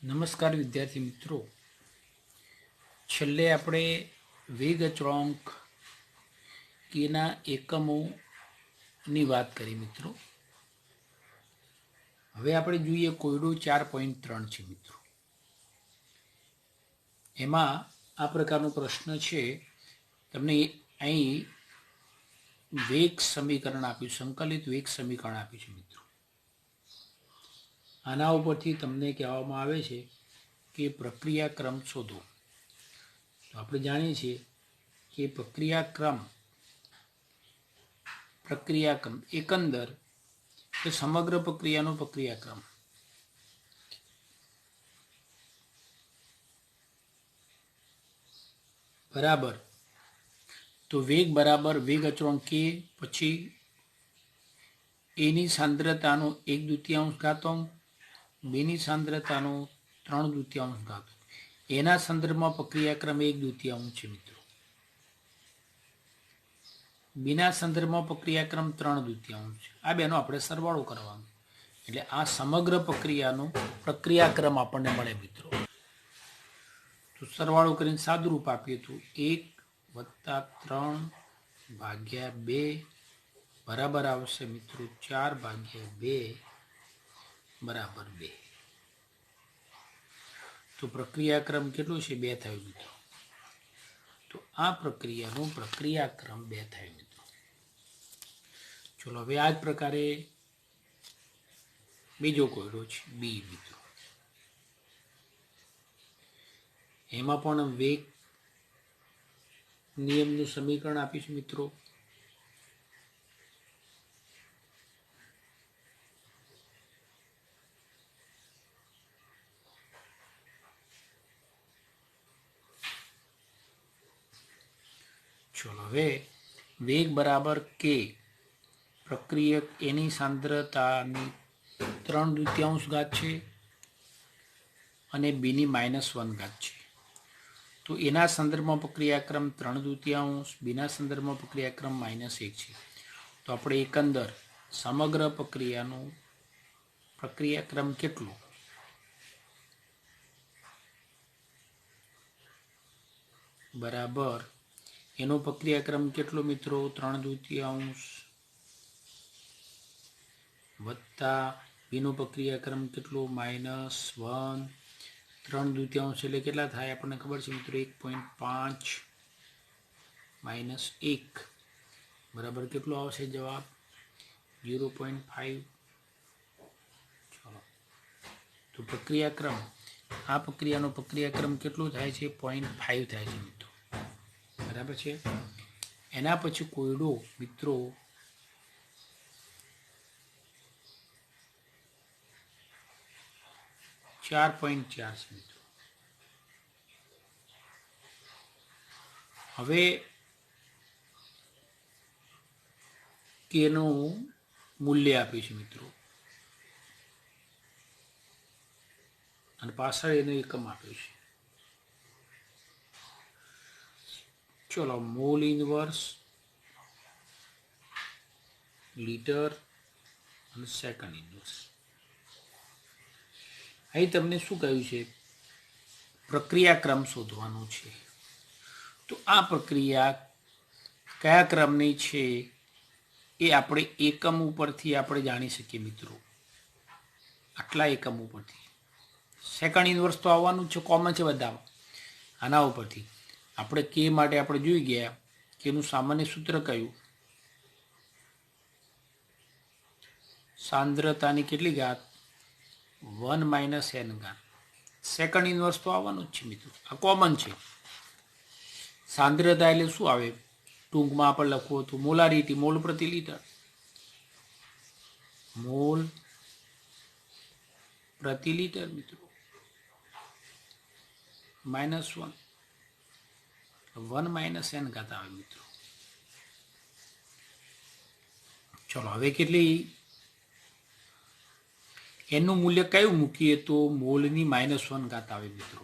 નમસ્કાર વિદ્યાર્થી મિત્રો, છેલ્લે આપણે વેગ અચળાંક કેના એકમોની વાત કરી મિત્રો. હવે આપણે જોઈએ કોયડો 4.3 છે મિત્રો. એમાં આ પ્રકારનો પ્રશ્ન છે. તમને અહીં વેગ સમીકરણ આપ્યું, સંકલિત વેગ સમીકરણ આપ્યું છે મિત્રો. આના ઉપરથી તમને કહેવામાં આવે છે કે પ્રક્રિયા ક્રમ શોધો. તો આપણે જાણીએ છીએ કે પ્રક્રિયાક્રમ એકંદર એ સમગ્ર પ્રક્રિયાનો પ્રક્રિયાક્રમ બરાબર. તો વેગ બરાબર વેગ અચળાંક કે પછી એની સાંદ્રતાનો 1/2 ઘાતાંક, બીની સાંદ્રતાનો 3/2 ઘાતાંક. એના સંદર્ભમાં પ્રક્રિયાક્રમ 1/2 છે મિત્રો. બીના સંદર્ભમાં પ્રક્રિયાક્રમ 3/2 છે. આ બેનો આપણે સરવાળો કરવાનો, એટલે આ સમગ્ર પ્રક્રિયાનો પ્રક્રિયાક્રમ આપણને મળે મિત્રો. તો સરવાળો કરીને સાદુરૂપ આપીએ તો 1+3/2 બરાબર આવશે મિત્રો 4/2 બરાબર 2. તો પ્રક્રિયાક્રમ કેટલું છે? 2 થયું મિત્રો. તો આ પ્રક્રિયાનો પ્રક્રિયાક્રમ 2 થાય મિત્રો. ચલો હવે આ જ પ્રકારે બીજો કોયડો છે બી મિત્રો. એમાં પણ વેગ નિયમનું સમીકરણ આપીશું મિત્રો. ચલો હવે વેગ બરાબર કે પ્રક્રિયક એની સાંદ્રતાની 3/2 ઘાત છે અને બીની -1 ઘાત છે. તો એના સંદર્ભમાં પ્રક્રિયાક્રમ 3/2, બીના સંદર્ભમાં પ્રક્રિયાક્રમ -1 છે. તો આપણે એકંદર સમગ્ર પ્રક્રિયાનો પ્રક્રિયાક્રમ કેટલો? બરાબર એનો પ્રક્રિયાક્રમ કેટલો મિત્રો? 3/2 વત્તા બીનો પ્રક્રિયાક્રમ કેટલો? -1. 3/2 એટલે કેટલા થાય આપણને ખબર છે મિત્રો? 1.5 -1 બરાબર કેટલો આવશે જવાબ? 0.5. ચલો તો પ્રક્રિયાક્રમ આ પ્રક્રિયાનો પ્રક્રિયાક્રમ કેટલો થાય છે? 0.5 થાય છે મિત્રો. બરાબર છે. એના પછી કોયડો મિત્રો 4.4 છે મિત્રો. હવે કેનું મૂલ્ય આપ્યું છે મિત્રો અને પાછળ એનો એકમ આપ્યો છે. ચલો મોલ ઇનવર્સ, લીટર અને સેકન્ડ ઇનવર્સ. અહીં તમને શું કહ્યું છે? પ્રક્રિયાક્રમ શોધવાનો છે. તો આ પ્રક્રિયા કયા ક્રમની છે એ આપણે એકમ ઉપરથી આપણે જાણી શકીએ મિત્રો. આટલા એકમ ઉપરથી સેકન્ડ ઇનવર્સ તો આવવાનું જ છે, કોમન છે બધામાં. આના ઉપરથી આપણે કે માટે આપણે જોઈ ગયા કે એનું સામાન્ય સૂત્ર કયું? સાંદ્રતાની કેટલી ઘાત? 1 - n ઘાત. સેકન્ડ ઇનવર્સ તો આવવાનું જ છે મિત્રો, આ કોમન છે. સાંદ્રતા એટલે શું આવે? ટૂંકમાં આપણે લખવું હતું મોલારિટી, મોલ પ્રતિ લીટર. મોલ પ્રતિ લીટર મિત્રો -1 -n ઘાત આવે મિત્રો. ચલો હવે કેટલી એનું મૂલ્ય કયું મૂકીએ તો મોલની -1 ઘાત આવે મિત્રો.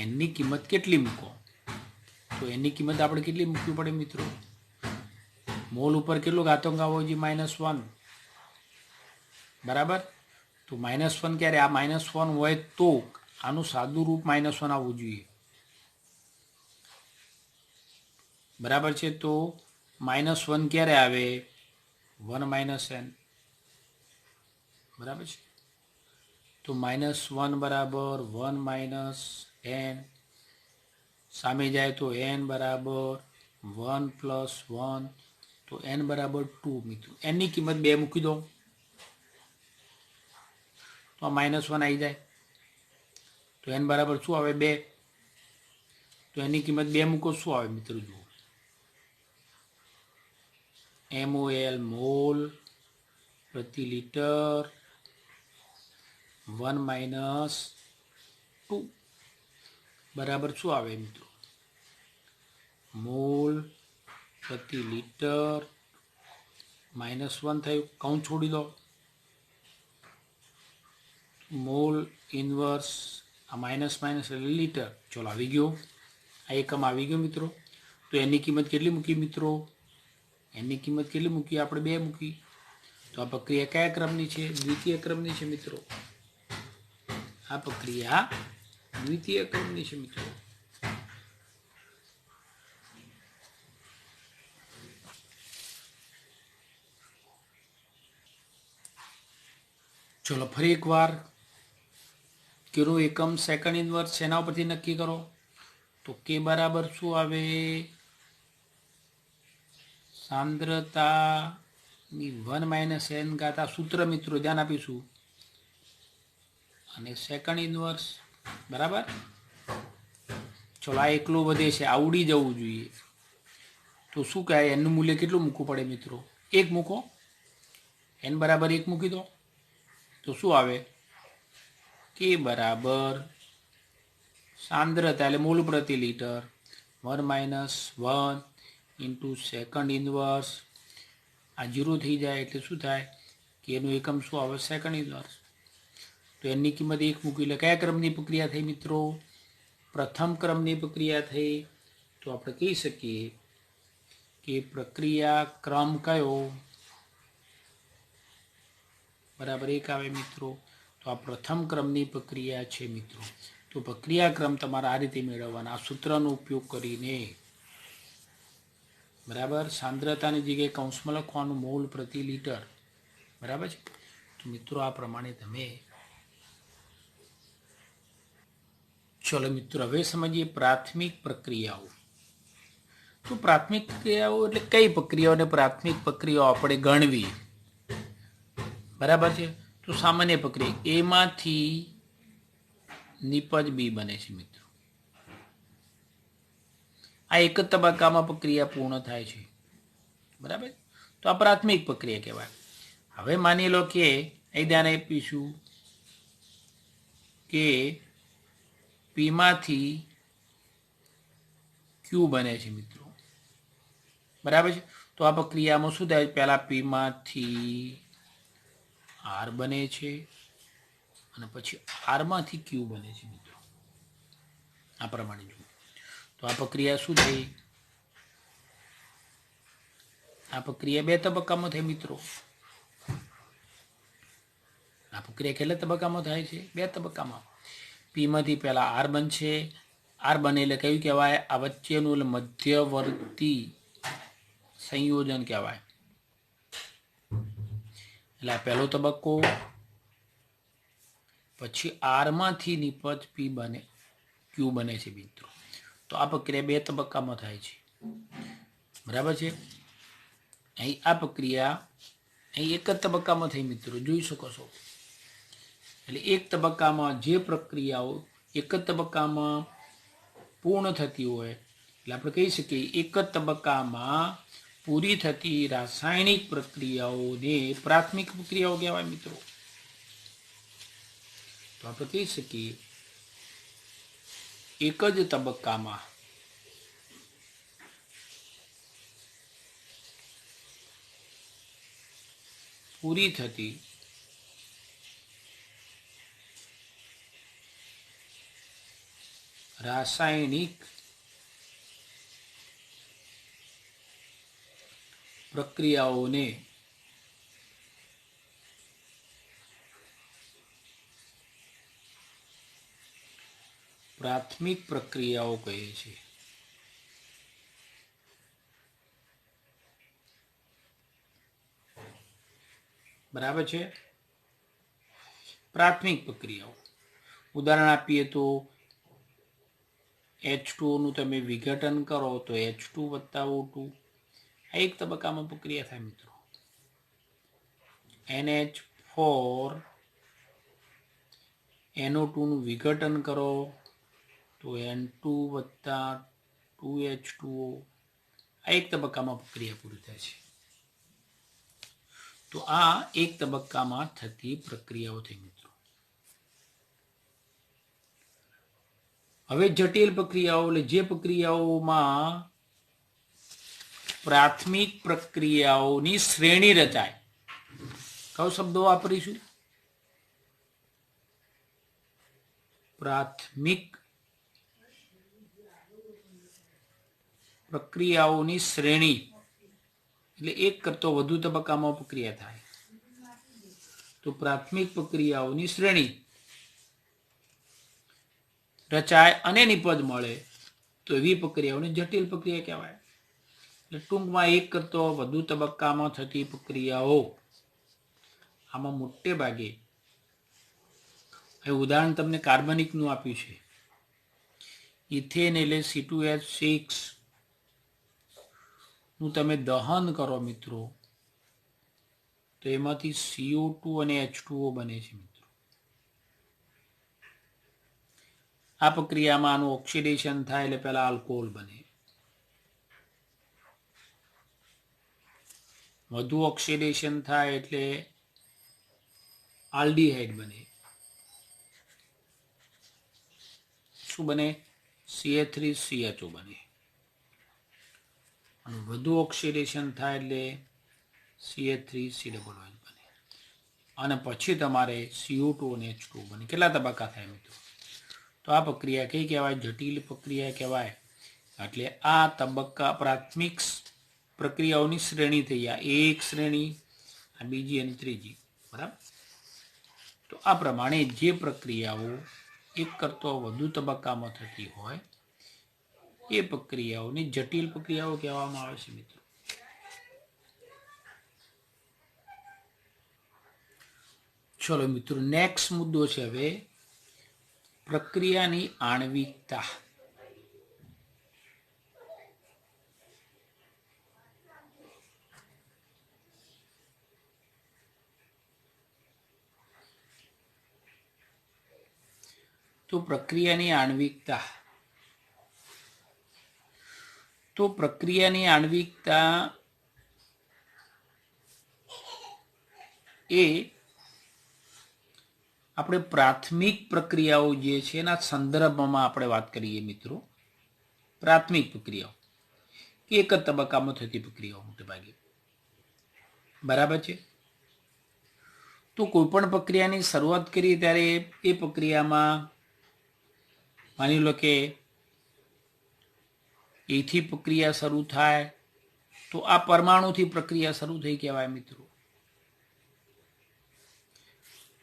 એની કિંમત કેટલી મૂકો? તો એની કિંમત આપણે કેટલી મૂકવી પડે મિત્રો? મોલ ઉપર કેટલો ઘાતાંક આવવો જોઈએ? -1 બરાબર. તો -1 ક્યારે? આ -1 હોય તો આનું સાદું રૂપ -1 આવવું જોઈએ, બરાબર છે? તો -1 ક્યારે આવે? 1 - n, બરાબર છે? તો -1 બરાબર 1 - n, સામે જાય તો n બરાબર 1 + 1, તો n બરાબર 2 મિત્રો. n ની કિંમત 2 મૂકી દો તો આ -1 આવી જાય. તો n બરાબર શું આવે? 2. તો એની કિંમત 2 મૂકો, શું આવે મિત્રો? જુઓ, mol મોલ પ્રતિ લિટર 1 - 2 બરાબર શું આવે મિત્રો? મોલ પ્રતિ લિટર -1 થયું, કૌંસ છોડી દો, મોલ ઇન્વર્સ આ માઇનસ એટલે લીટર. ચલો આવી ગયો, આ એકમ આવી ગયો મિત્રો. તો એની કિંમત કેટલી મૂકી મિત્રો? એની કિંમત કેટલી મૂકી? આપણે 2 મૂકી. તો આ પ્રક્રિયા કયા ક્રમની છે? દ્વિતીય ક્રમની છે મિત્રો. આ પ્રક્રિયા દ્વિતીય ક્રમની છે મિત્રો. ચલો ફરી એકવાર, કેનું એકમ સેકન્ડ ઇન્વર્સ છે એના ઉપરથી નક્કી કરો. તો કે બરાબર શું આવે? સાંદ્રતાની 1 - n ઘાત, આ સૂત્ર મિત્રો ધ્યાન આપીશું, અને સેકન્ડ ઇન્વર્સ, બરાબર. ચલો આ એકલું વધે છે, આવડી જવું જોઈએ. તો શું કહે? એનું મૂલ્ય કેટલું મૂકવું પડે મિત્રો? 1 મૂકો. n બરાબર 1 મૂકી દો તો શું આવે? કે બરાબર સાંદ્રતા એટલે મોલ પ્રતિ લિટર 1 - 1 ઇન્ટુ સેકન્ડ ઇન્વર્સ. આ 0 થઈ જાય એટલે શું થાય? કે એનું એકમ શું આવે? Second inverse. તો એની કિંમત 1 મૂકી. એટલે કયા ક્રમની પ્રક્રિયા થઈ મિત્રો? પ્રથમ ક્રમની પ્રક્રિયા થઈ. તો આપણે કહી શકીએ કે પ્રક્રિયા ક્રમ કયો? બરાબર 1 આવે મિત્રો. તો આ પ્રથમ ક્રમની પ્રક્રિયા છે મિત્રો. તો પ્રક્રિયા ક્રમ તમારે આ રીતે મેળવવાના, આ સૂત્રનો ઉપયોગ કરીને, બરાબર. સાંદ્રતાની જગ્યાએ કૌંસમાં લખવાનું મોલ પ્રતિ લિટર, બરાબર છે. તો મિત્રો આ પ્રમાણે તમે, ચલો મિત્રો હવે સમજીએ પ્રાથમિક પ્રક્રિયાઓ. તો પ્રાથમિક પ્રક્રિયાઓ એટલે કઈ પ્રક્રિયાઓને પ્રાથમિક પ્રક્રિયાઓ આપણે ગણવી, બરાબર છે. તો સામાન્ય પ્રક્રિયા, એમાંથી નિપજ બી બને છે મિત્રો. આ એક જ તબક્કામાં પ્રક્રિયા પૂર્ણ થાય છે, બરાબર. તો આ પ્રાથમિક પ્રક્રિયા કહેવાય. હવે માની લો કે અહીં ધ્યાન આપીશું કે પીમાંથી ક્યુ બને છે મિત્રો, બરાબર છે. તો આ પ્રક્રિયામાં શું થાય? પહેલા પીમાંથી આર બને છે અને પછી આરમાંથી ક્યુ બને છે મિત્રો. આ પ્રમાણે જુઓ. તો આ પ્રક્રિયા શું થઈ? આ પ્રક્રિયા 2 તબક્કામાં થઈ મિત્રો. આ પ્રક્રિયા કેટલા તબક્કામાં થાય છે? 2 તબક્કામાં. પીમાંથી પહેલા આર બનશે. આર બને એટલે કયું કહેવાય? આ વચ્ચેનું એટલે મધ્યવર્તી સંયોજન કહેવાય. એટલે આ પહેલો તબક્કો. પછી આરમાંથી નિપજ પી બને, ક્યુ બને છે મિત્રો. તો આ પ્રક્રિયા 2 તબક્કામાં થાય છે, બરાબર છે. અહીં આ પ્રક્રિયા અહીં એક જ તબક્કામાં થઈ મિત્રો, જોઈ શકો છો. એટલે એક તબક્કામાં જે પ્રક્રિયાઓ એક જ તબક્કામાં પૂર્ણ થતી હોય, એટલે આપણે કહી શકીએ એક જ તબક્કામાં પૂરી થતી રાસાયણિક પ્રક્રિયાઓને પ્રાથમિક પ્રક્રિયાઓ કહેવાય મિત્રો. તો આપણે કહી શકીએ એક જ તબક્કામાં પૂરી થતી રાસાયણિક પ્રક્રિયાઓને પ્રાથમિક પ્રક્રિયાઓ કહે છે. બરાબર છે. પ્રાથમિક પ્રક્રિયાઓ ઉદાહરણ આપીએ તો H2O નું તમે વિઘટન કરો તો H2 વત્તા O2 આ એક તબક્કામાં પ્રક્રિયા થાય મિત્રો. NH4 NO2 નું વિઘટન કરો તો N2 વત્તા 2H2O આ એક તબક્કામાં પ્રક્રિયા પૂરી થાય છે. તો આ એક તબક્કામાં થતી પ્રક્રિયાઓ થઈ મિત્રો. હવે જટિલ પ્રક્રિયાઓ એટલે જે પ્રક્રિયાઓમાં પ્રાથમિક પ્રક્રિયાઓની શ્રેણી રચાય. કયો શબ્દો વાપરીશું? પ્રાથમિક પ્રક્રિયાઓની શ્રેણી એટલે એક કરતો વધુ તબક્કામાં પ્રક્રિયા થાય તો પ્રાથમિક પ્રક્રિયાઓની શ્રેણી રચાય અને નિપજ મળે તો એવી પ્રક્રિયાઓને જટિલ પ્રક્રિયા કહેવાય. એટલે ટૂંકમાં એક કરતો વધુ તબક્કામાં થતી પ્રક્રિયાઓ આમાં મોટે ભાગે ઉદાહરણ તમને કાર્બનિકનું આપ્યું છે. ઇથેન એટલે C2H6 નું તમે દહન કરો મિત્રો તો એમાંથી CO2 અને H2O બને છે મિત્રો. આ પ્રક્રિયામાં આનું ઓક્સિડેશન થાય એટલે પહેલા આલ્કોહોલ બને. વધુ ઓક્સિડેશન થાય એટલે આલ્ડીહાઇડ બને. શું બને? CH3CHO બને. અને વધુ ઓક્સિડેશન થાય એટલે CH3COOH બને. અને પછી તમારે CO2 અને H2O બને. કેટલા તબક્કા થાય મિત્રો? તો આ પ્રક્રિયા કઈ કહેવાય? જટિલ પ્રક્રિયા કહેવાય. એટલે આ તબક્કા પ્રાથમિક પ્રક્રિયાઓની શ્રેણી થઈ. આ એક શ્રેણી, આ બીજી અને ત્રીજી. બરાબર. તો આ પ્રમાણે જે પ્રક્રિયાઓ એક કરતો વધુ તબક્કામાં થતી હોય એ પ્રક્રિયાઓની જટિલ પ્રક્રિયાઓ કહેવામાં આવે છે મિત્રો. ચલો મિત્રો, નેક્સ્ટ મુદ્દો છે હવે પ્રક્રિયાની આણ્વિકતા. તો પ્રક્રિયાની આણ્વિકતા એ આપણે પ્રાથમિક પ્રક્રિયાઓ જે છે એના સંદર્ભમાં આપણે વાત કરીએ મિત્રો. પ્રાથમિક પ્રક્રિયાઓ એક જ તબક્કામાં થતી પ્રક્રિયાઓ મોટે ભાગે. બરાબર છે. તો કોઈ પણ પ્રક્રિયાની શરૂઆત કરી ત્યારે એ પ્રક્રિયામાં માની લો કે એથી પ્રક્રિયા શરૂ થાય તો આ પરમાણુથી પ્રક્રિયા શરૂ થઈ કહેવાય મિત્રો.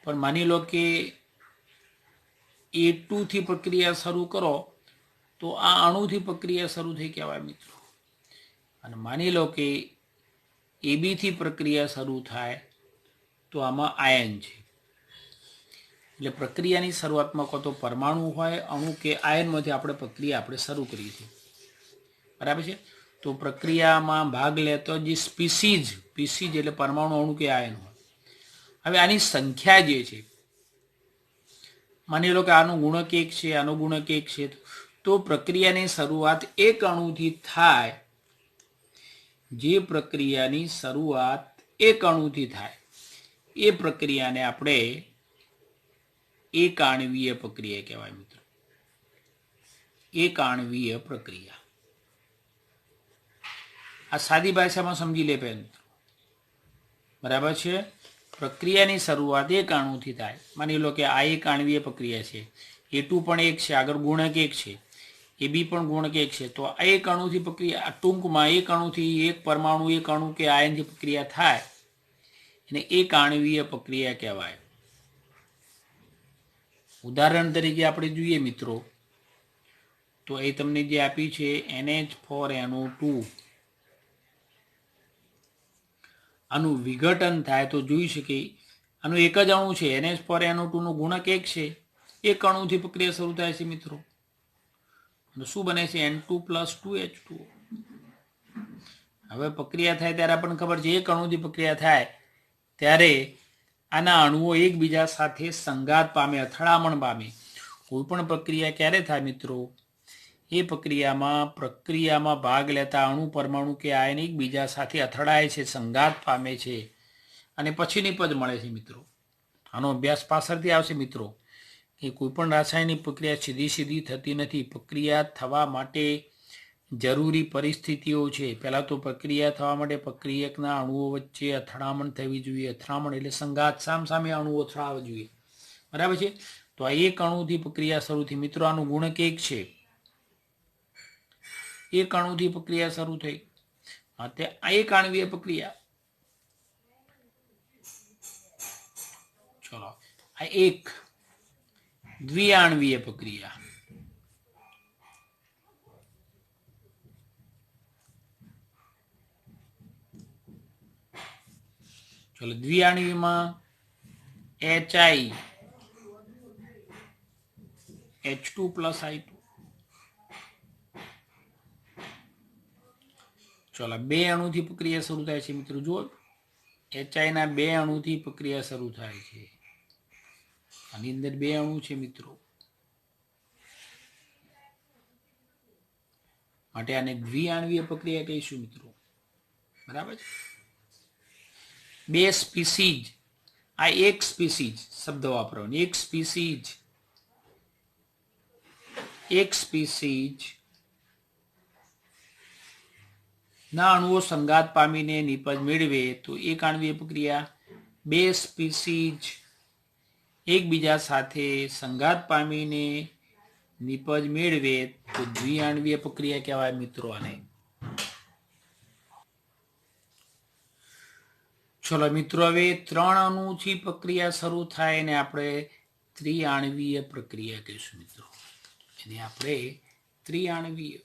પણ માની લો કે A2 થી પ્રક્રિયા શરૂ કરો તો આ અણુથી પ્રક્રિયા શરૂ થઈ કહેવાય મિત્રો. અને માની લો કે AB થી પ્રક્રિયા શરૂ થાય તો આમાં આયન છે. એટલે પ્રક્રિયાની શરૂઆતમાં કાં તો પરમાણુ હોય, અણુ કે આયનમાંથી આપણે પ્રક્રિયા શરૂ કરીએ છીએ. બરાબર છે. તો પ્રક્રિયામાં ભાગ લેતો જે સ્પીસીઝ એટલે પરમાણુ, અણુ કે આયન હોય. હવે આની સંખ્યા જે છે, માની લો કે આનો ગુણક 1 છે, આનો ગુણક 1 છે, તો પ્રક્રિયાની શરૂઆત એક અણુથી થાય. જે પ્રક્રિયાની શરૂઆત એક અણુથી થાય એ પ્રક્રિયાને આપણે એક આણ્વીય પ્રક્રિયા કહેવાય મિત્રો. એક આણ્વીય પ્રક્રિયા આ સાદી ભાષામાં સમજી લે પહેલા. બરાબર છે. પ્રક્રિયાની શરૂઆત એક અણુથી થાય. માની લો કે આ એક આણ્વીય પ્રક્રિયા છે. A2 પણ 1 છે, આગળ ગુણક 1 છે, AB પણ ગુણક 1 છે. તો આ એક અણુથી પ્રક્રિયા, ટૂંકમાં એક અણુથી એક પરમાણુ, એક અણુ કે આયનથી પ્રક્રિયા થાય એને એક આણ્વીય પ્રક્રિયા કહેવાય. ઉદાહરણ તરીકે આપણે જોઈએ મિત્રો તો એ તમને જે આપી છે NH4NO2, આનું વિઘટન થાય તો જોઈ શકીએ આનું એક જ અણુ છે, NH4NO2 નો ગુણક એક છે, એક અણુથી પ્રક્રિયા શરૂ થાય છે મિત્રો. અને શું બને છે? N2 + 2H2. હવે પ્રક્રિયા થાય ત્યારે આપણને ખબર છે એક અણુથી પ્રક્રિયા થાય ત્યારે આના અણુઓ એકબીજા સાથે સંઘાત પામે, અથડામણ પામે. કોઈ પણ પ્રક્રિયા ક્યારે થાય મિત્રો? એ પ્રક્રિયામાં ભાગ લેતા અણુ, પરમાણુ કે આયન એકબીજા સાથે અથડાય છે, સંઘાત પામે છે અને પછી નિપજ મળે છે મિત્રો. આનો અભ્યાસ પાછળથી આવશે મિત્રો કે કોઈ પણ રાસાયણિક પ્રક્રિયા સીધી થતી નથી. પ્રક્રિયા થવા માટે જરૂરી પરિસ્થિતિઓ છે. પહેલા તો પ્રક્રિયા થવા માટે પ્રક્રિયકના અણુઓ વચ્ચે અથડામણ થવી જોઈએ. અથડામણ એટલે સંઘાત, સામસામે અણુઓ અથડાવા જોઈએ. બરાબર છે? તો આ એક અણુથી પ્રક્રિયા શરૂ થઈ. મિત્રો આનું ગુણક એક છે. એક અણુથી પ્રક્રિયા શરૂ થઈ. તે એક આણ્વીય પ્રક્રિયા. ચલો, આ એક દ્વિઆણ્વીય પ્રક્રિયા. ચલો, દ્વિઆણ્વીયમાં H2 + I2. ચલો, બે અણુથી પ્રક્રિયા શરૂ થાય છે મિત્રો. જુઓ, HI ના બે અણુથી પ્રક્રિયા શરૂ થાય છે. આની અંદર બે અણુ છે મિત્રો, માટે આને દ્વિઆણ્વીય પ્રક્રિયા કહીશું મિત્રો. બરાબર છે? બે સ્પીસીઝ, આ એક સ્પીસીઝ શબ્દ વાપરવાનો. એક સ્પીસીઝ ના અણુઓ સંઘાત પામીને નિપજ મેળવે તો એક આણ્વીય પ્રક્રિયા. બે સ્પીસીઝ એકબીજા સાથે સંઘાત પામીને નિપજ મેળવે તો દ્વિઆણ્વીય પ્રક્રિયા કહેવાય મિત્રો આને. ચલો મિત્રો, હવે ત્રણ અણુથી પ્રક્રિયા શરૂ થાય ને આપણે ત્રિઆણ્વીય પ્રક્રિયા કહીશું મિત્રો. એને આપણે ત્રિઆણ્વીય.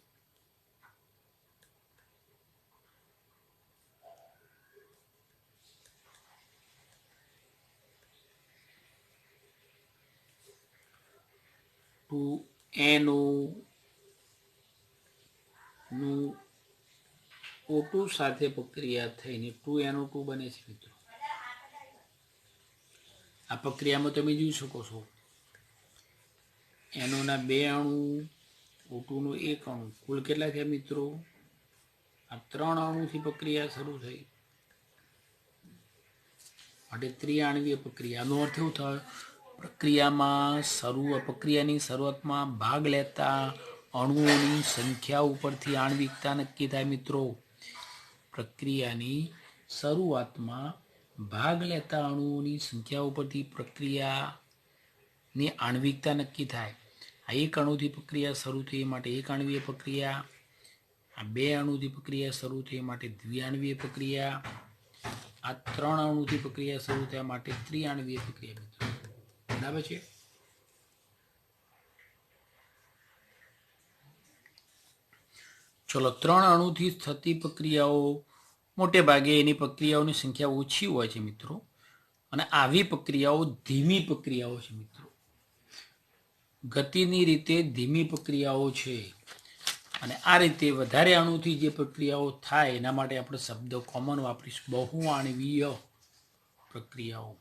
NO2 સાથે પ્રક્રિયા થઈને 2NO2 બને છે મિત્રો. આ પ્રક્રિયામાં તમે જોઈ શકો છો NO ના બે અણુ, O2 નો એક અણુ, કુલ કેટલા થયા મિત્રો? આ ત્રણ અણુથી પ્રક્રિયા શરૂ થઈ, માટે ત્રિઆણ્વીય પ્રક્રિયા. આનો અર્થ એવું થાય પ્રક્રિયાની શરૂઆતમાં ભાગ લેતા અણુઓની સંખ્યા ઉપરથી આણ્વિકતા નક્કી થાય મિત્રો. પ્રક્રિયાની શરૂઆતમાં ભાગ લેતા અણુઓની સંખ્યા ઉપરથી પ્રક્રિયાની આણ્વિકતા નક્કી થાય. આ એક અણુથી પ્રક્રિયા શરૂ થઈ માટે એક આણ્વીય પ્રક્રિયા. આ બે અણુથી પ્રક્રિયા શરૂ થઈ માટે દ્વિઆણ્વીય પ્રક્રિયા. આ ત્રણ અણુથી પ્રક્રિયા શરૂ થયા માટે ત્રિઆણ્વીય પ્રક્રિયા મિત્રો. બરાબર છે? ચલો, ત્રણ અણુથી થતી પ્રક્રિયાઓ મોટે ભાગે એની પ્રક્રિયાઓની સંખ્યા ઓછી હોય છે મિત્રો. અને આવી પ્રક્રિયાઓ ધીમી પ્રક્રિયાઓ છે મિત્રો. ગતિની રીતે ધીમી પ્રક્રિયાઓ છે. અને આ રીતે વધારે અણુથી જે પ્રક્રિયાઓ થાય એના માટે આપણે શબ્દ કોમન વાપરીશું, બહુઆણ્વીય પ્રક્રિયાઓ.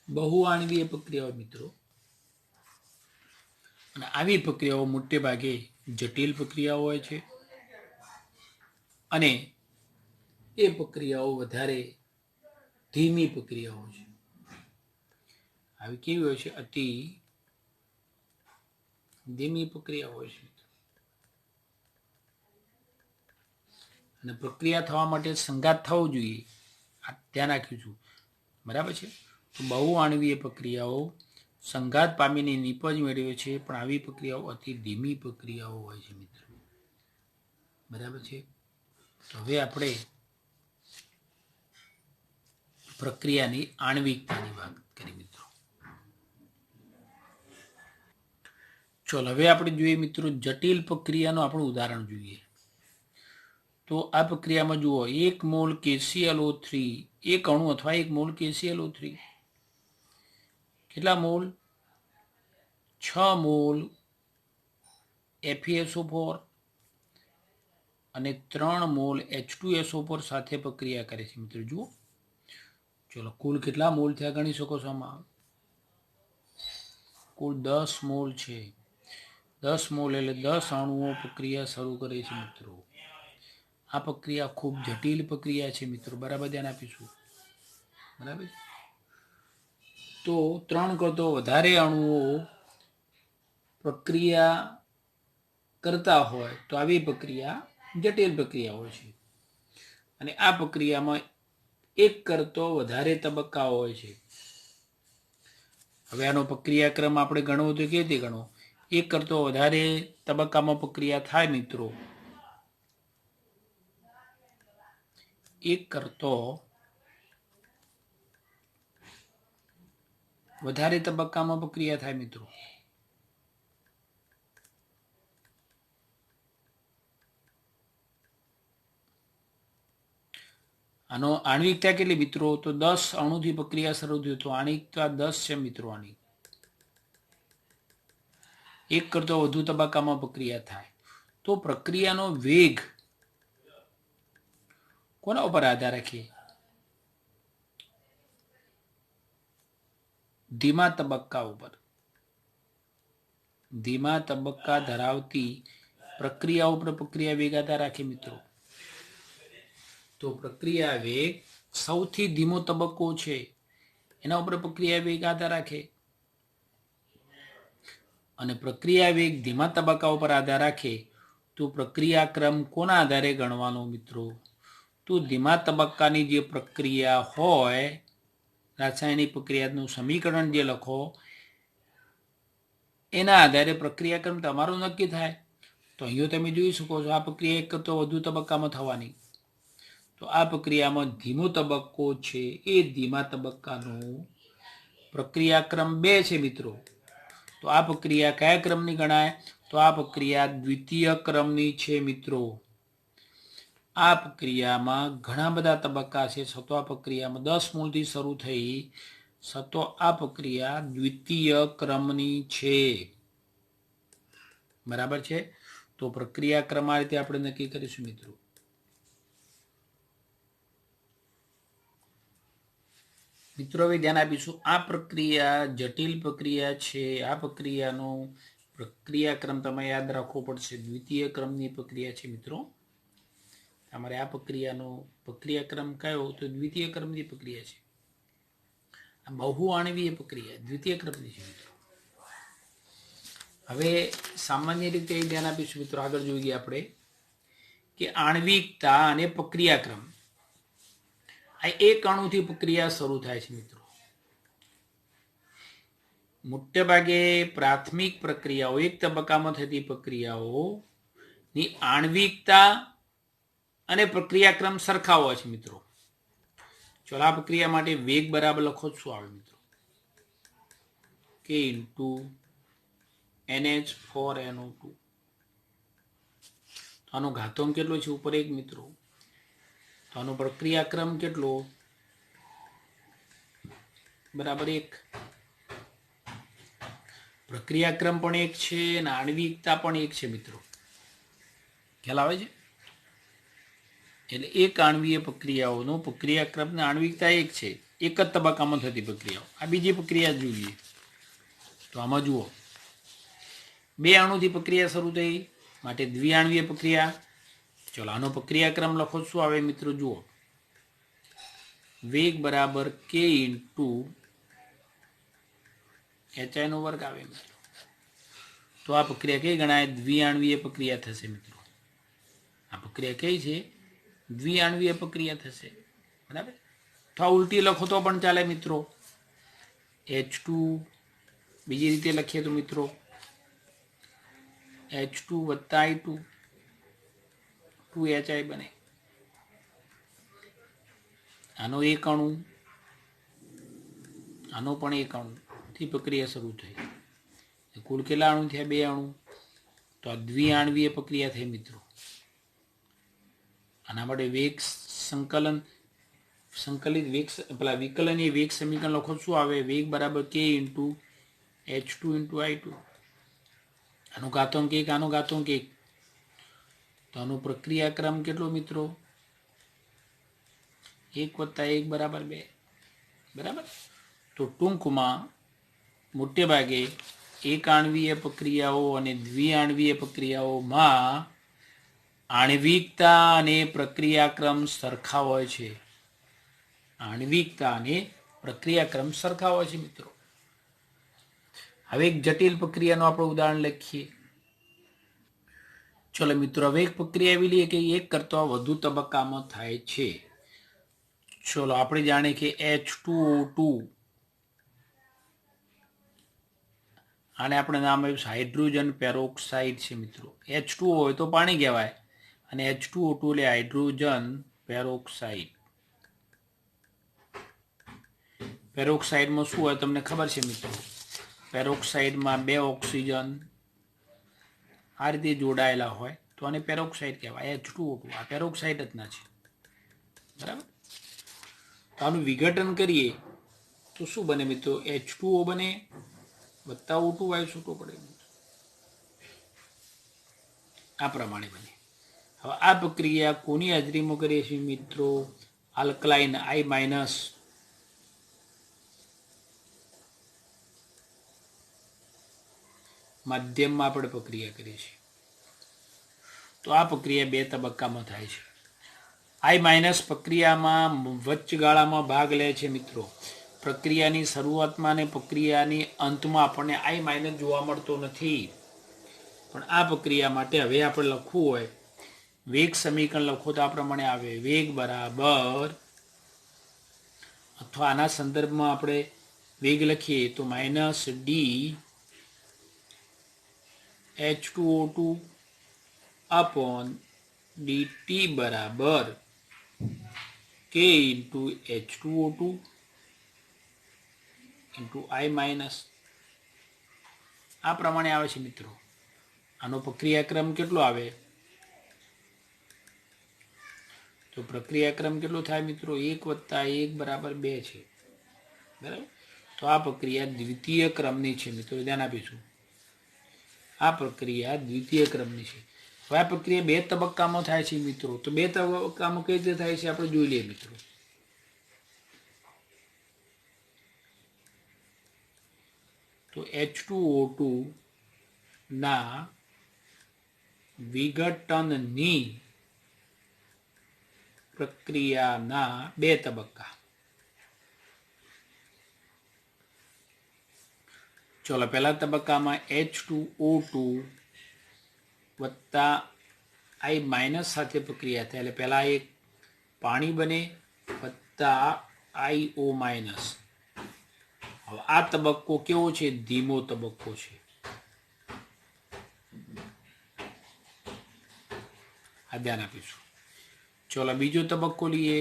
બહુઆણ્વીય પ્રક્રિયાઓ મિત્રો. અને આવી પ્રક્રિયાઓ મોટે ભાગે જટિલ પ્રક્રિયાઓ હોય છે અને એ પ્રક્રિયાઓ વધારે ધીમી પ્રક્રિયાઓ છે. આવી કેવી હોય છે? અતિ ધીમી પ્રક્રિયા હોય છે. અને પ્રક્રિયા થવા માટે સંઘાત થવો જોઈએ, આ ધ્યાન રાખીશું. બરાબર છે? તો બહુઆણ્વીય પ્રક્રિયાઓ સંઘાત પામીને નિપજ મેળવે છે, પણ આવી પ્રક્રિયાઓ અતિ ધીમી પ્રક્રિયાઓ હોય છે મિત્રો. બરાબર છે? તો હવે આપણે પ્રક્રિયાની આણ્વિકતાની વાત કરી મિત્રો. ચલો હવે આપણે જોઈએ મિત્રો જટિલ પ્રક્રિયાનું આપણું ઉદાહરણ જોઈએ. તો આ પ્રક્રિયામાં જુઓ 1 મોલ KClO3 એક અણુ અથવા 1 મોલ KClO3 કેટલા મોલ 6 મોલ FeSO4 અને 3 મોલ H2SO4 સાથે પ્રક્રિયા કરે છે મિત્રો. જુઓ ચલો કુલ કેટલા મોલ થયા ગણી શકો છો. આમાં કુલ 10 મોલ છે. 10 મોલ એટલે 10 અણુઓ પ્રક્રિયા શરૂ કરે છે મિત્રો. આ પ્રક્રિયા ખૂબ જટિલ પ્રક્રિયા છે મિત્રો. બરાબર ધ્યાન આપીશું. બરાબર. તો 3 કરતો વધારે અણુઓ પ્રક્રિયા કરતા હોય તો આવી પ્રક્રિયા જટિલ પ્રક્રિયા હોય છે. અને આ પ્રક્રિયામાં 1 કરતો વધારે તબક્કા હોય છે. હવે આનો પ્રક્રિયાક્રમ આપણે ગણવો તો કેવી રીતે ગણવો? 1 કરતો વધારે તબક્કામાં પ્રક્રિયા થાય મિત્રો. 1 કરતો વધારે તબક્કામાં પ્રક્રિયા થાય મિત્રો. આનો આણ્વિકતા કેટલી મિત્રો? તો 10 અણુથી પ્રક્રિયા શરૂ થઈ તો આણ્વિકતા 10 છે મિત્રો. આની 1 કરતો વધુ તબક્કામાં પ્રક્રિયા થાય તો પ્રક્રિયાનો વેગ કોના ઉપર આધાર રાખે? ધીમા તબક્કા ઉપર. ધીમા તબક્કા ધરાવતી પ્રક્રિયા ઉપર પ્રક્રિયા વેગ આધાર રાખે મિત્રો. તો પ્રક્રિયા વેગ સૌથી ધીમો તબક્કો છે એના ઉપર પ્રક્રિયા વેગ આધાર રાખે. અને પ્રક્રિયા વેગ ધીમા તબક્કા ઉપર આધાર રાખે તો પ્રક્રિયા ક્રમ કોના આધારે ગણવાનો મિત્રો? તો ધીમા તબક્કાની જે પ્રક્રિયા હોય રાસાયણિક પ્રક્રિયાનું સમીકરણ જે લખો એના આધારે પ્રક્રિયા ક્રમ તમારો નક્કી થાય. તો અહીંયા તમે જોઈ શકો છો આ પ્રક્રિયા 1 કરતો વધુ તબક્કામાં થવાની. તો આ પ્રક્રિયામાં ધીમો તબક્કો છે એ ધીમા તબક્કાનો પ્રક્રિયાક્રમ 2 છે મિત્રો. તો આ પ્રક્રિયા કયા ક્રમની ગણાય? તો આ પ્રક્રિયા દ્વિતીય ક્રમની છે મિત્રો. આ પ્રક્રિયામાં ઘણા બધા તબક્કા છે છતાં આ પ્રક્રિયામાં 10 મોલથી શરૂ થઈ છતાં આ પ્રક્રિયા દ્વિતીય ક્રમની છે. બરાબર છે. તો પ્રક્રિયા ક્રમ આ રીતે આપણે નક્કી કરીશું મિત્રો. મિત્રો હવે ધ્યાન આપીશું આ પ્રક્રિયા જટિલ પ્રક્રિયા છે. આ પ્રક્રિયાનો પ્રક્રિયાક્રમ તમે યાદ રાખવો પડશે. દ્વિતીય ક્રમની પ્રક્રિયા છે મિત્રો. તમારે આ પ્રક્રિયાનો પ્રક્રિયાક્રમ કયો? તો દ્વિતીય ક્રમની પ્રક્રિયા છે. આ બહુઆણ્વીય પ્રક્રિયા દ્વિતીય ક્રમની છે મિત્રો. હવે સામાન્ય રીતે ધ્યાન આપીશું મિત્રો. આગળ જોઈએ આપણે કે આણ્વિકતા અને પ્રક્રિયાક્રમ. આ 1 અણુથી પ્રક્રિયા શરૂ થાય છે મિત્રો. મોટે ભાગે પ્રાથમિક પ્રક્રિયાઓ 1 તબક્કામાં થતી પ્રક્રિયાઓની આણ્વિકતા અને પ્રક્રિયાક્રમ સરખા હોય છે મિત્રો. ચલો આ પ્રક્રિયા માટે વેગ બરાબર લખો શું આવે મિત્રો? K × NH4NO2. તો આનો ઘાતાંક કેટલો છે? ઉપર 1 મિત્રો. તો આનો પ્રક્રિયાક્રમ કેટલો? બરાબર 1. પ્રક્રિયાક્રમ પણ 1 છે અને આણ્વિકતા પણ 1 છે મિત્રો. ખ્યાલ આવે છે? એટલે 1 આણ્વીય પ્રક્રિયાઓનો પ્રક્રિયાક્રમ ને આણ્વિકતા 1 છે. 1 જ તબક્કામાં થતી પ્રક્રિયાઓ. આ બીજી પ્રક્રિયા જોઈએ તો આમાં જુઓ 2 અણુથી પ્રક્રિયા શરૂ થઈ માટે દ્વિઆણ્વીય પ્રક્રિયા. ચલો આનો પ્રક્રિયાક્રમ લખો શું આવે મિત્રો? જુઓ વેગ બરાબર K × HI² આવે મિત્રો. તો આ પ્રક્રિયા કઈ ગણાય? દ્વિઆણ્વીય પ્રક્રિયા થશે મિત્રો. આ પ્રક્રિયા કઈ છે? દ્વિઆણ્વીય પ્રક્રિયા થશે. બરાબર. તો આ ઉલટી લખો તો પણ ચાલે મિત્રો. H2 બીજી રીતે લખીએ તો મિત્રો H2 + I2 2HI બને. આનો એક અણુ, આનો પણ એક અણુથી પ્રક્રિયા શરૂ થઈ. કુલ કેટલા અણુ થયા? 2 અણુ. તો આ દ્વિઆણવીય પ્રક્રિયા થઈ મિત્રો. આના માટે વેગ સંકલિત વેગ વિકલનીય વેગ સમીકરણ લખો શું આવે? વેગ બરાબર k into h2 into i2. આનો ઘાતાંક 1, આનો ઘાતાંક 1. તો આનો પ્રક્રિયાક્રમ કેટલો મિત્રો? 1 + 1 બરાબર 2. બરાબર. તો ટૂંકમાં મોટે ભાગે એક આણવીય પ્રક્રિયાઓ અને દ્વિઆણવીય પ્રક્રિયાઓમાં આણ્વિકતા અને પ્રક્રિયાક્રમ સરખા હોય છે. આણ્વિકતા અને પ્રક્રિયાક્રમ સરખા હોય છે મિત્રો. હવે એક જટિલ પ્રક્રિયાનું આપણે ઉદાહરણ લખીએ. ચલો મિત્રો, હવે એક પ્રક્રિયા એવી લઈએ કે એક કરતા વધુ તબક્કામાં થાય છે. ચલો આપણે જાણીએ કે H2O2, આને આપણે નામ આપ્યું હાઇડ્રોજન પેરોક્સાઇડ છે મિત્રો. H2O હોય તો પાણી કહેવાય અને H2O2 એટલે હાઇડ્રોજન પેરોક્સાઇડ. પેરોક્સાઇડમાં શું હોય તમને ખબર છે મિત્રો? પેરોક્સાઇડમાં 2 ઓક્સિજન આ રીતે જોડાયેલા હોય તો આને પેરોક્સાઇડ કહેવાય. H2O2 આ પેરોક્સાઇડ જ ના છે. બરાબર. તો આનું વિઘટન કરીએ તો શું બને મિત્રો? H2O બને વત્તા O2 વાયુ છૂટો પડે. આ પ્રમાણે બને. હવે આ પ્રક્રિયા કોની હાજરીમાં કરીએ છીએ મિત્રો? આલ્કલાઇન I- માધ્યમમાં આપણે પ્રક્રિયા કરીએ છીએ. તો આ પ્રક્રિયા 2 તબક્કામાં થાય છે. I- પ્રક્રિયામાં વચગાળામાં ભાગ લે છે મિત્રો. પ્રક્રિયાની શરૂઆતમાં અને પ્રક્રિયાની અંતમાં આપણને I- જોવા મળતો નથી. પણ આ પ્રક્રિયા માટે હવે આપણે લખવું હોય, વેગ સમીકરણ લખો તો આ પ્રમાણે આવે. વેગ બરાબર, અથવા આના સંદર્ભમાં આપણે વેગ લખીએ તો -d H2O2 upon dt બરાબર k into H2O2 into I-. આ પ્રમાણે આવે છે મિત્રો. આનો પ્રક્રિયાક્રમ કેટલો આવે? તો પ્રક્રિયાક્રમ કેટલો થાય મિત્રો? 1 + 1 બરાબર 2 છે. બરાબર. તો આ પ્રક્રિયા દ્વિતીય ક્રમની છે મિત્રો, ધ્યાન આપીશું. આ પ્રક્રિયા દ્વિતીય ક્રમની છે. હવે આ પ્રક્રિયા 2 તબક્કામાં થાય છે મિત્રો. તો 2 તબક્કામાં કઈ રીતે થાય છે આપણે જોઈ લઈએ મિત્રો. તો H2O2 ના વિઘટનની પ્રક્રિયાના 2 તબક્કા. ચલો, પહેલા તબક્કામાં H2O2 વત્તા I- સાથે પ્રક્રિયા થાય એટલે પહેલા એક પાણી બને વત્તા IO-. હવે આ તબક્કો કેવો છે? ધીમો તબક્કો છે. આ ધ્યાન આપીશું. ચલો, બીજો તબક્કો લઈએ.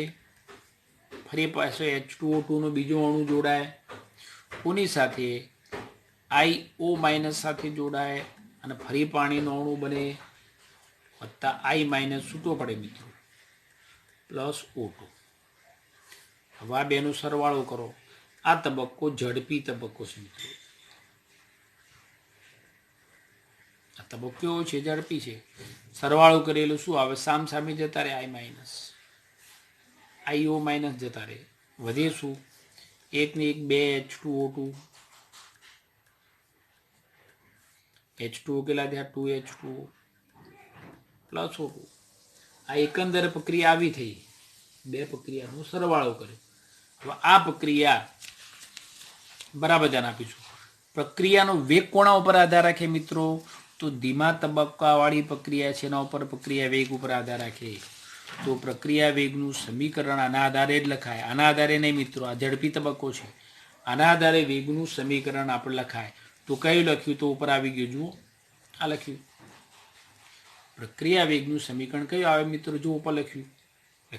ફરી પાછો H2O2 નો બીજો અણુ જોડાય. કોની સાથે? IO- સાથે જોડાય અને ફરી પાણીનો અણુ બને વત્તા I- છૂટો પડે મિત્રો, પ્લસ O2. હવે આ બેનો સરવાળો કરો. આ તબક્કો ઝડપી તબક્કો છે મિત્રો. આ તબક્કો કેવો છે? ઝડપી છે. સરવાળો કરેલું શું આવે? સામસામે જતા રહે I- IO- જતા રહે. વધે શું? 1 ને 1 2 H2O2. H2O કેટલા થયા? 2H2O plus O2. આ એકંદરે પ્રક્રિયા આવી થઈ. 2 પ્રક્રિયાનો સરવાળો કરે. હવે આ પ્રક્રિયા બરાબર ધ્યાન આપીશું. પ્રક્રિયાનો વેગ કોના ઉપર આધાર રાખે મિત્રો? તો ધીમા તબક્કાવાળી પ્રક્રિયા છે એના ઉપર પ્રક્રિયા વેગ ઉપર આધાર રાખે. તો પ્રક્રિયા વેગનું સમીકરણ આના આધારે જ લખાય. આના આધારે નહીં મિત્રો, આ ઝડપી તબક્કો છે. આના આધારે વેગનું સમીકરણ આપણે લખાય. તો કયું લખ્યું? તો ઉપર આવી ગયું, જુઓ આ લખ્યું. પ્રક્રિયા વેગનું સમીકરણ કયું આવે મિત્રો? જો ઉપર લખ્યું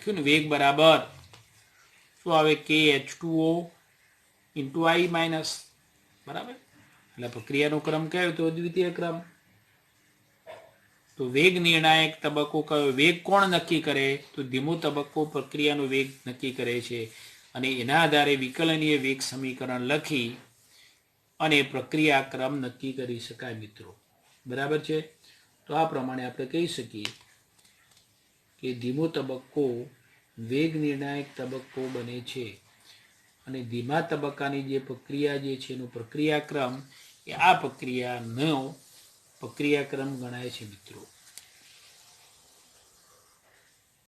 ને, વેગ બરાબર શું આવે KH2O ઇન્ટુ I માઇનસ, બરાબર. એટલે પ્રક્રિયાનો ક્રમ કયો? તો દ્વિતીય ક્રમ. તો વેગ નિર્ણાયક તબક્કો કયો? વેગ કોણ નક્કી કરે? તો ધીમો તબક્કો પ્રક્રિયાનો વેગ નક્કી કરે છે અને એના આધારે વિકલનીય વેગ સમીકરણ લખી અને પ્રક્રિયા ક્રમ નક્કી કરી શકાય મિત્રો, બરાબર છે. તો આ પ્રમાણે આપણે કહી શકીએ કે ધીમો તબક્કો વેગ નિર્ણાયક તબક્કો બને છે અને ધીમા તબક્કાની જે પ્રક્રિયા જે છે એનો પ્રક્રિયાક્રમ એ આ પ્રક્રિયાનો પ્રક્રિયાક્રમ ગણાય છે મિત્રો.